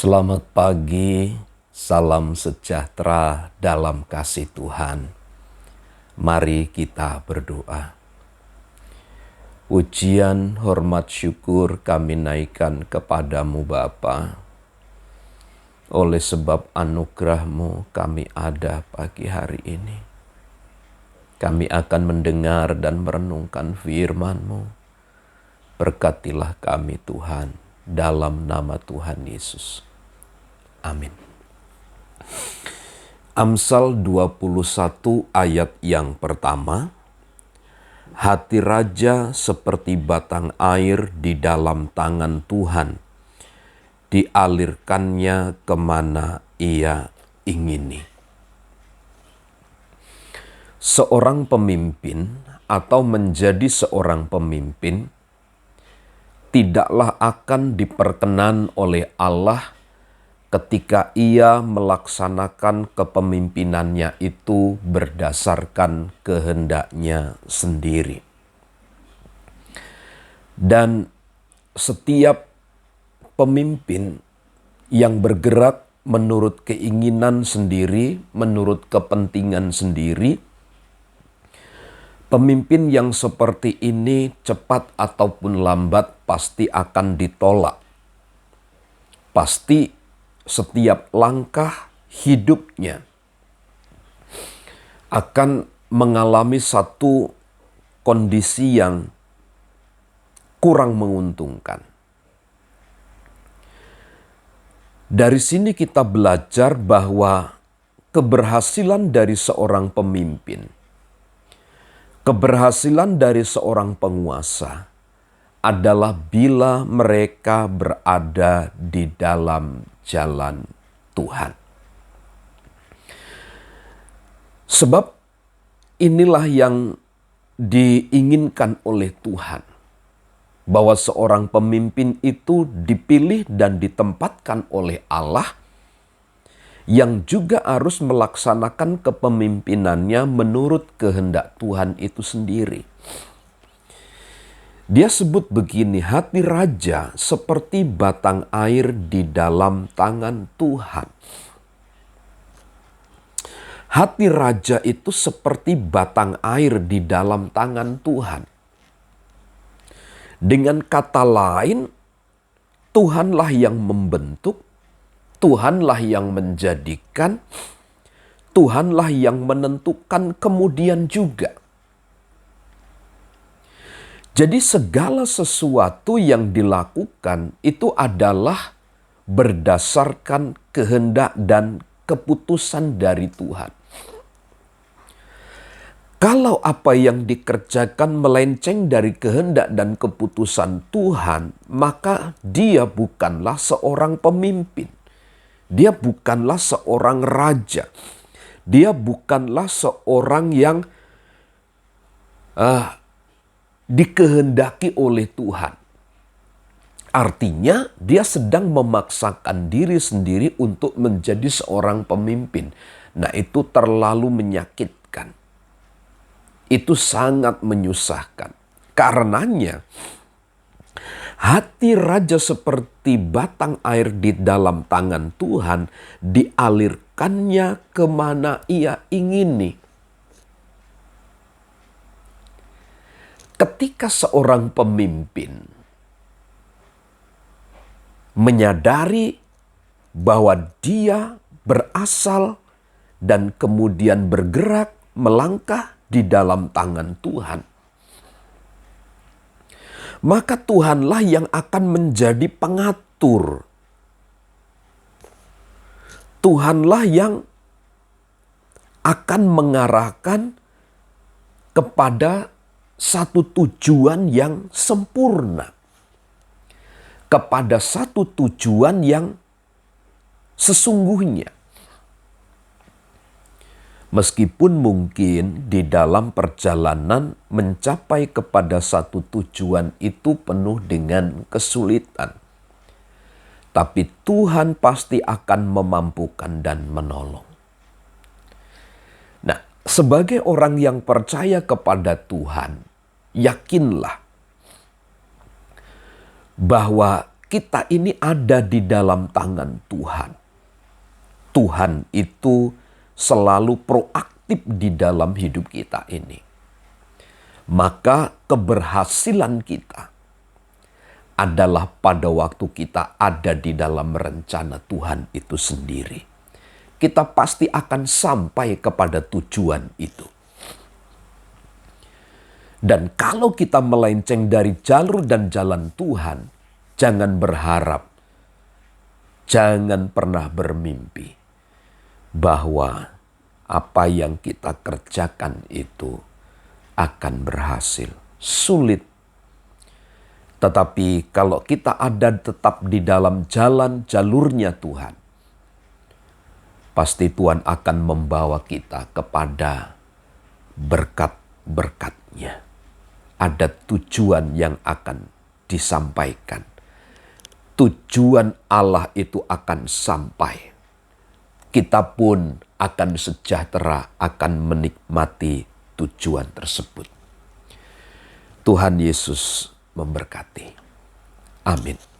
Selamat pagi, salam sejahtera dalam kasih Tuhan. Mari kita berdoa. Pujian, hormat, syukur kami naikkan kepadamu Bapa. Oleh sebab anugerah-Mu kami ada pagi hari ini. Kami akan mendengar dan merenungkan firman-Mu. Berkatilah kami Tuhan, dalam nama Tuhan Yesus. Amin. Amsal 21 ayat yang pertama. Hati raja seperti batang air di dalam tangan Tuhan, dialirkannya kemana ia ingini. Seorang pemimpin atau menjadi seorang pemimpin tidaklah akan diperkenan oleh Allah ketika ia melaksanakan kepemimpinannya itu berdasarkan kehendaknya sendiri. Dan setiap pemimpin yang bergerak menurut keinginan sendiri, menurut kepentingan sendiri, pemimpin yang seperti ini cepat ataupun lambat pasti akan ditolak. Pasti setiap langkah hidupnya akan mengalami satu kondisi yang kurang menguntungkan. Dari sini kita belajar bahwa keberhasilan dari seorang pemimpin, keberhasilan dari seorang penguasa adalah bila mereka berada di dalam jalan Tuhan. Sebab inilah yang diinginkan oleh Tuhan, bahwa seorang pemimpin itu dipilih dan ditempatkan oleh Allah, yang juga harus melaksanakan kepemimpinannya menurut kehendak Tuhan itu sendiri. Dia sebut begini, hati raja seperti batang air di dalam tangan Tuhan. Hati raja itu seperti batang air di dalam tangan Tuhan. Dengan kata lain, Tuhanlah yang membentuk, Tuhanlah yang menjadikan, Tuhanlah yang menentukan kemudian juga. Jadi segala sesuatu yang dilakukan itu adalah berdasarkan kehendak dan keputusan dari Tuhan. Kalau apa yang dikerjakan melenceng dari kehendak dan keputusan Tuhan, maka dia bukanlah seorang pemimpin. Dia bukanlah seorang raja. Dia bukanlah seorang yang dikehendaki oleh Tuhan. Artinya dia sedang memaksakan diri sendiri untuk menjadi seorang pemimpin. Nah, itu terlalu menyakitkan. Itu sangat menyusahkan. Karenanya hati raja seperti batang air di dalam tangan Tuhan, dialirkannya kemana ia ingini. Ketika seorang pemimpin menyadari bahwa dia berasal dan kemudian bergerak melangkah di dalam tangan Tuhan, maka Tuhanlah yang akan menjadi pengatur. Tuhanlah yang akan mengarahkan kepada satu tujuan yang sempurna, kepada satu tujuan yang sesungguhnya. Meskipun mungkin di dalam perjalanan mencapai kepada satu tujuan itu penuh dengan kesulitan, tapi Tuhan pasti akan memampukan dan menolong. Nah, sebagai orang yang percaya kepada Tuhan, yakinlah bahwa kita ini ada di dalam tangan Tuhan. Tuhan itu selalu proaktif di dalam hidup kita ini. Maka keberhasilan kita adalah pada waktu kita ada di dalam rencana Tuhan itu sendiri. Kita pasti akan sampai kepada tujuan itu. Dan kalau kita melenceng dari jalur dan jalan Tuhan, jangan berharap, jangan pernah bermimpi bahwa apa yang kita kerjakan itu akan berhasil. Sulit. Tetapi kalau kita ada tetap di dalam jalan jalurnya Tuhan, pasti Tuhan akan membawa kita kepada berkat-berkat-Nya. Ada tujuan yang akan disampaikan. Tujuan Allah itu akan sampai. Kita pun akan sejahtera, akan menikmati tujuan tersebut. Tuhan Yesus memberkati. Amin.